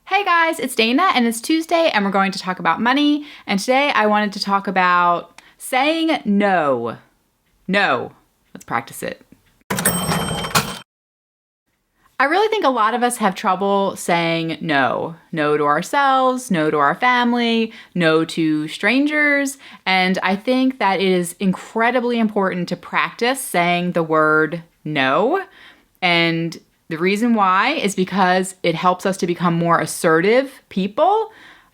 Hey guys, it's Dana and it's Tuesday and we're going to talk about money. And today I wanted to talk about saying no. No. Let's practice it. I really think a lot of us have trouble saying no. No to ourselves, no to our family, no to strangers. And I think that it is incredibly important to practice saying the word no. And the reason why is because it helps us to become more assertive people,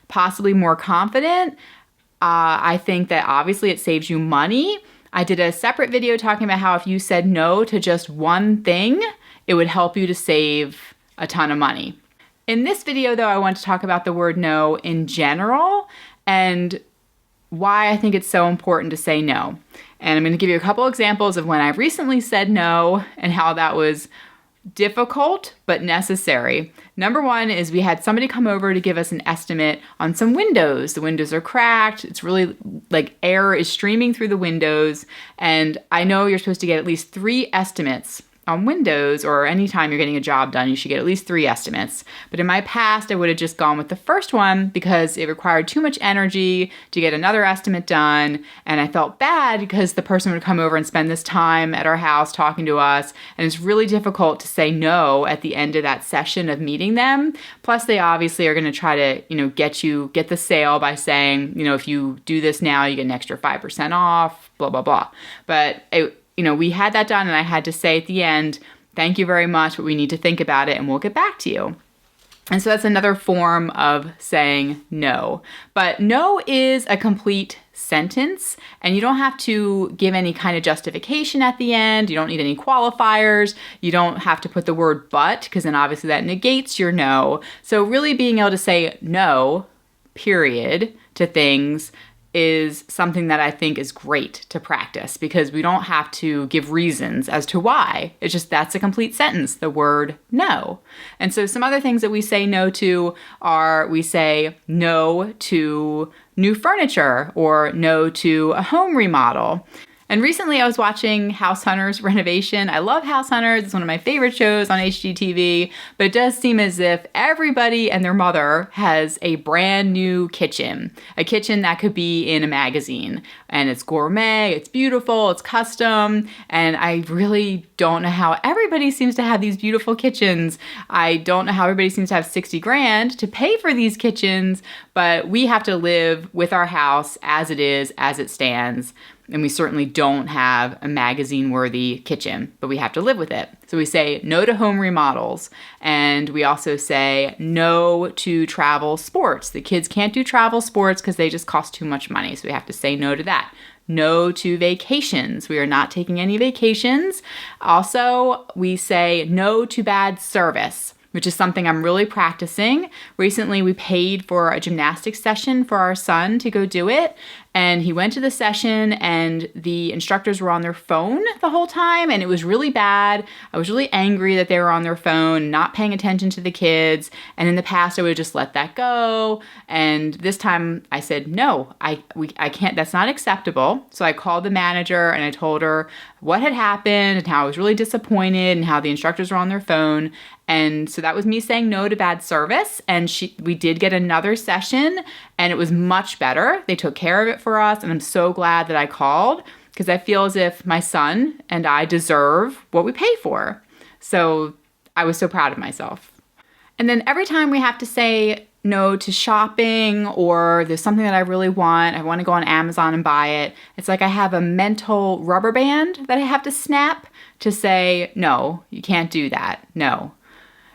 possibly more confident. I think that obviously it saves you money. I did a separate video talking about how if you said no to just one thing, it would help you to save a ton of money. In this video, though, I want to talk about the word no in general and why I think it's so important to say no. And I'm going to give you a couple examples of when I recently said no and how that was difficult but necessary. Number one is we had somebody come over to give us an estimate on some windows. The windows are cracked. It's really like air is streaming through the windows. And I know you're supposed to get at least 3 estimates on windows, or anytime you're getting a job done, you should get at least 3 estimates. But in my past, I would have just gone with the first one because it required too much energy to get another estimate done. And I felt bad because the person would come over and spend this time at our house talking to us. And it's really difficult to say no at the end of that session of meeting them. Plus, they obviously are going to try to, get the sale by saying, if you do this now, you get an extra 5% off, blah, blah, blah. But we had that done and I had to say at the end, thank you very much, but we need to think about it and we'll get back to you. And so that's another form of saying no. But no is a complete sentence and you don't have to give any kind of justification at the end. You don't need any qualifiers. You don't have to put the word but, because then obviously that negates your no. So really being able to say no, period, to things is something that I think is great to practice because we don't have to give reasons as to why. It's just that's a complete sentence, the word no. And so some other things that we say no to are we say no to new furniture or no to a home remodel. And recently I was watching House Hunters renovation. I love House Hunters. It's one of my favorite shows on HGTV, but it does seem as if everybody and their mother has a brand new kitchen, a kitchen that could be in a magazine. And it's gourmet, it's beautiful, it's custom. And I really don't know how everybody seems to have these beautiful kitchens. I don't know how everybody seems to have 60 grand to pay for these kitchens, but we have to live with our house as it is, as it stands. And we certainly don't have a magazine-worthy kitchen, but we have to live with it. So we say no to home remodels. And we also say no to travel sports. The kids can't do travel sports because they just cost too much money. So we have to say no to that. No to vacations. We are not taking any vacations. Also, we say no to bad service, which is something I'm really practicing. Recently, we paid for a gymnastics session for our son to go do it. And he went to the session and the instructors were on their phone the whole time and it was really bad. I was really angry that they were on their phone, not paying attention to the kids. And in the past, I would have just let that go. And this time I said, no, I can't, that's not acceptable. So I called the manager and I told her what had happened and how I was really disappointed and how the instructors were on their phone. And so that was me saying no to bad service. And we did get another session and it was much better. They took care of it for us. And I'm so glad that I called because I feel as if my son and I deserve what we pay for. So I was so proud of myself. And then every time we have to say no to shopping or there's something that I really want, I want to go on Amazon and buy it. It's like I have a mental rubber band that I have to snap to say, no, you can't do that. No.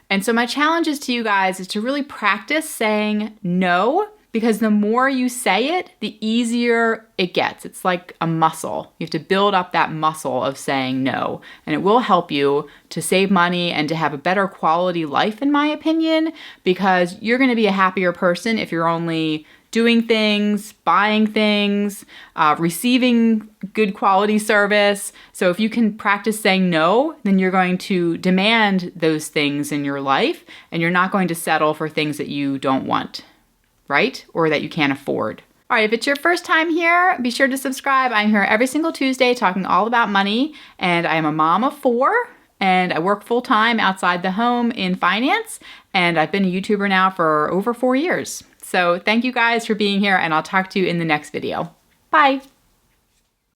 And so my challenge is to you guys is to really practice saying no, because the more you say it, the easier it gets. It's like a muscle. You have to build up that muscle of saying no, and it will help you to save money and to have a better quality life, in my opinion, because you're going to be a happier person if you're only doing things, buying things, receiving good quality service. So if you can practice saying no, then you're going to demand those things in your life and you're not going to settle for things that you don't want, right? Or that you can't afford. All right, if it's your first time here, be sure to subscribe. I'm here every single Tuesday talking all about money, and I am a mom of 4. and I work full-time outside the home in finance, and I've been a YouTuber now for over 4 years. So thank you guys for being here, and I'll talk to you in the next video. Bye.